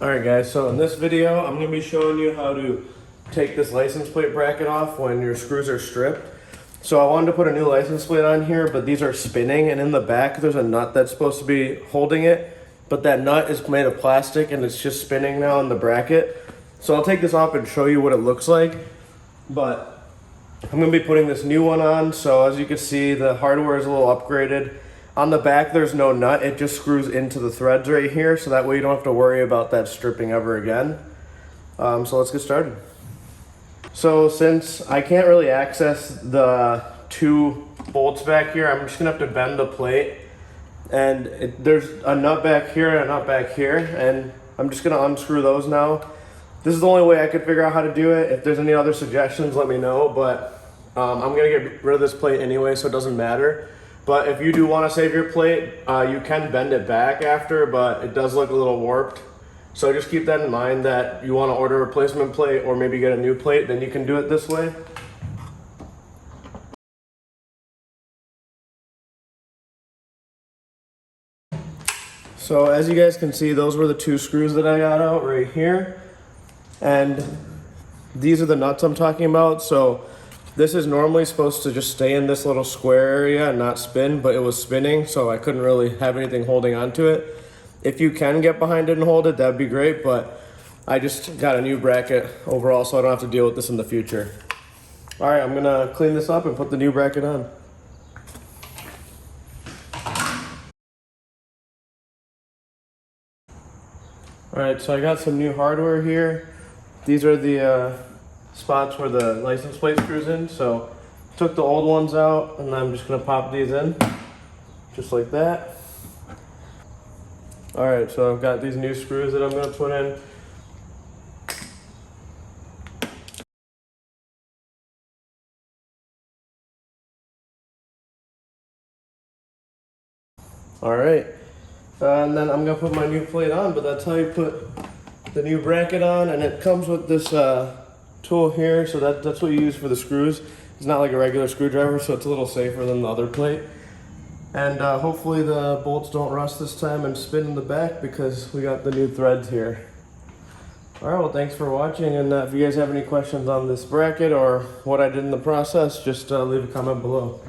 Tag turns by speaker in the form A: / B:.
A: Alright guys, so in this video I'm going to be showing you how to take this license plate bracket off when your screws are stripped. So I wanted to put a new license plate on here, but these are spinning, and in the back there's a nut that's supposed to be holding it, but that nut is made of plastic and it's just spinning now in the bracket. So I'll take this off and show you what it looks like, but I'm going to be putting this new one on. So as you can see, the hardware is a little upgraded. On the back there's no nut, it just screws into the threads right here, so that way you don't have to worry about that stripping ever again. So let's get started. So since I can't really access the two bolts back here, I'm just gonna have to bend the plate, and there's a nut back here and a nut back here, and I'm just gonna unscrew those now. This is the only way I could figure out how to do it. If there's any other suggestions, let me know, but I'm gonna get rid of this plate anyway, so it doesn't matter. But if you do want to save your plate, you can bend it back after, but it does look a little warped. So just keep that in mind, that you want to order a replacement plate or maybe get a new plate, then you can do it this way. So as you guys can see, those were the two screws that I got out right here. And these are the nuts I'm talking about. So this is normally supposed to just stay in this little square area and not spin, but it was spinning, so I couldn't really have anything holding onto it. If you can get behind it and hold it, that'd be great, but I just got a new bracket overall, so I don't have to deal with this in the future. All right, I'm gonna clean this up and put the new bracket on. All right, so I got some new hardware here. These are the spots where the license plate screws in. So took the old ones out, and I'm just gonna pop these in just like that. All right, so I've got these new screws that I'm gonna put in. All right, and then I'm gonna put my new plate on, but that's how you put the new bracket on, and it comes with this tool here, so that's what you use for the screws. It's not like a regular screwdriver, so it's a little safer than the other plate. And hopefully the bolts don't rust this time and spin in the back, because we got the new threads here. All right, well, thanks for watching, and if you guys have any questions on this bracket or what I did in the process, just leave a comment below.